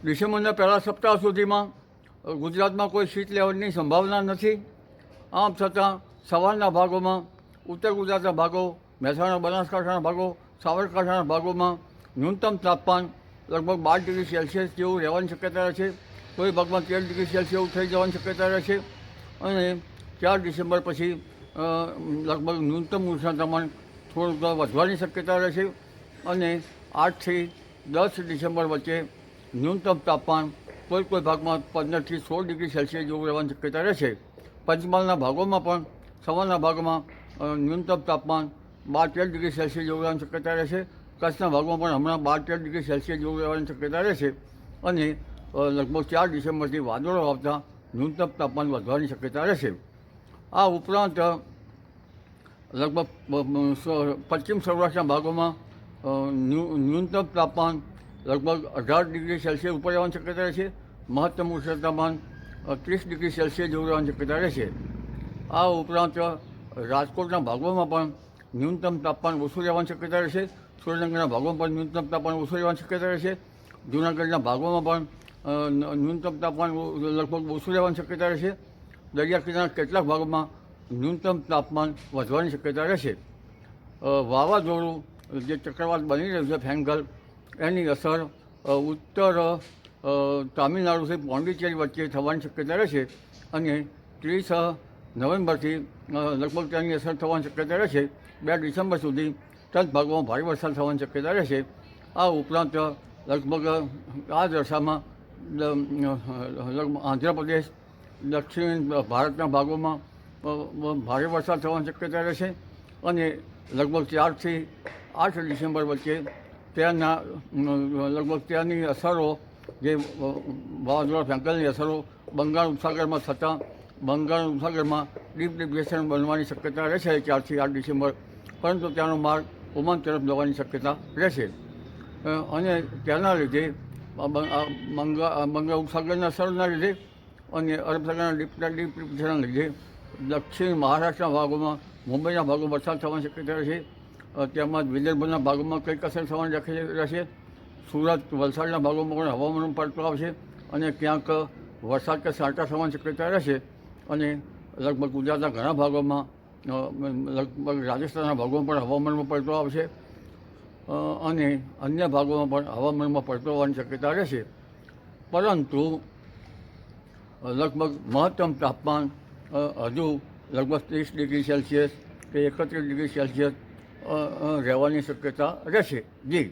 ડિસેમ્બરના પહેલા સપ્તાહ સુધીમાં ગુજરાતમાં કોઈ શીત લહેરની સંભાવના નથી. આમ છતાં સવારના ભાગોમાં ઉત્તર ગુજરાતના ભાગો, મહેસાણા બનાસકાંઠાના ભાગો, સાબરકાંઠાના ભાગોમાં ન્યૂનતમ તાપમાન લગભગ 12 ડિગ્રી સેલ્સિયસ જેવું રહેવાની શક્યતા રહે છે. કોઈ ભાગમાં 13 ડિગ્રી સેલ્સિયસ જેવું થઈ જવાની શક્યતા રહે છે. અને 4 ડિસેમ્બર પછી લગભગ ન્યૂનતમ ઉષ્ણતામાન થોડુંક વધવાની શક્યતા રહે છે. અને 8 થી 10 ડિસેમ્બર વચ્ચે ન્યૂનતમ તાપમાન કોઈ ભાગમાં 15 થી 16 ડિગ્રી સેલ્સિયસ જેવું રહેવાની શક્યતા રહે છે. પંચમહાલના ભાગોમાં પણ સવારના ભાગમાં ન્યૂનતમ તાપમાન 12-13 ડિગ્રી સેલ્સિયસ જેવું રહેવાની શક્યતા રહે છે. કચ્છના ભાગમાં પણ હમણાં 12-13 ડિગ્રી સેલ્સિયસ જેવું રહેવાની શક્યતા રહે છે. અને લગભગ 4 ડિસેમ્બરથી વાદળો આવતા ન્યૂનતમ તાપમાન વધવાની શક્યતા રહેશે. આ ઉપરાંત લગભગ પશ્ચિમ સૌરાષ્ટ્રના ભાગોમાં ન્યૂનતમ તાપમાન લગભગ 18 ડિગ્રી સેલ્સિયસ ઉપર રહેવાની શક્યતા રહેશે. મહત્તમ ઉષ્ણતામાન 30 ડિગ્રી સેલ્સિયસ જેવું રહેવાની શક્યતા રહેશે. આ ઉપરાંત રાજકોટના ભાગોમાં પણ ન્યૂનતમ તાપમાન ઓછું રહેવાની શક્યતા રહેશે. સુરેન્દ્રનગરના ભાગોમાં પણ ન્યૂનતમ તાપમાન ઓછું રહેવાની શક્યતા રહેશે. જૂનાગઢના ભાગોમાં પણ ન્યૂનતમ તાપમાન લગભગ ઓછું રહેવાની શક્યતા રહેશે. દરિયા કિનારાના કેટલાક ભાગોમાં ન્યૂનતમ તાપમાન વધવાની શક્યતા રહેશે. વાવાઝોડું જે ચક્રવાત બની રહ્યું છે ફેંગલ, એની અસર ઉત્તર તામિલનાડુથી પોંડિચેરી વચ્ચે થવાની શક્યતા રહેશે. અને 30 નવેમ્બરથી લગભગ તેની અસર થવાની શક્યતા રહેશે. 2 ડિસેમ્બર સુધી કચ્છ ભાગોમાં ભારે વરસાદ થવાની શક્યતા રહેશે. આ ઉપરાંત લગભગ આ દશામાં આંધ્રપ્રદેશ, દક્ષિણ ભારતના ભાગોમાં ભારે વરસાદ થવાની શક્યતા રહેશે. અને લગભગ 4 થી 8 ડિસેમ્બર વચ્ચે ત્યાંની અસરો, જે વાવાઝોડા ફેંકલની અસરો બંગાળ ઉપસાગરમાં થતાં બંગાળ ઉપસાગરમાં ડીપ ડિપ્રેશન બનવાની શક્યતા રહેશે 4 થી 8 ડિસેમ્બર. પરંતુ ત્યાંનો માર્ગ ઓમાન તરફ જવાની શક્યતા રહેશે. અને તેના લીધે બંગાળ ઉપસાગરના અસરના લીધે અને અરબ સાગરના ડીપ ડિપ્રેશનના લીધે દક્ષિણ મહારાષ્ટ્રના ભાગોમાં, મુંબઈના ભાગોમાં વરસાદ થવાની શક્યતા રહેશે. તેમજ વિદર્ભના ભાગોમાં કંઈક અસર થવાની રહેશે. સુરત, વલસાડના ભાગોમાં પણ હવામાન પલટો આવશે અને ક્યાંક વરસાદ કે છાંટા થવાની શક્યતા રહેશે. અને લગભગ ગુજરાતના ઘણા ભાગોમાં, લગભગ રાજસ્થાનના ભાગોમાં પણ હવામાનમાં પલટો આવશે. અને અન્ય ભાગોમાં પણ હવામાનમાં પલટો આવવાની શક્યતા રહેશે. પરંતુ લગભગ મહત્તમ તાપમાન હજુ લગભગ 30 ડિગ્રી સેલ્સિયસ કે 31 ડિગ્રી સેલ્સિયસ રહેવાની શક્યતા રહેશે. જી.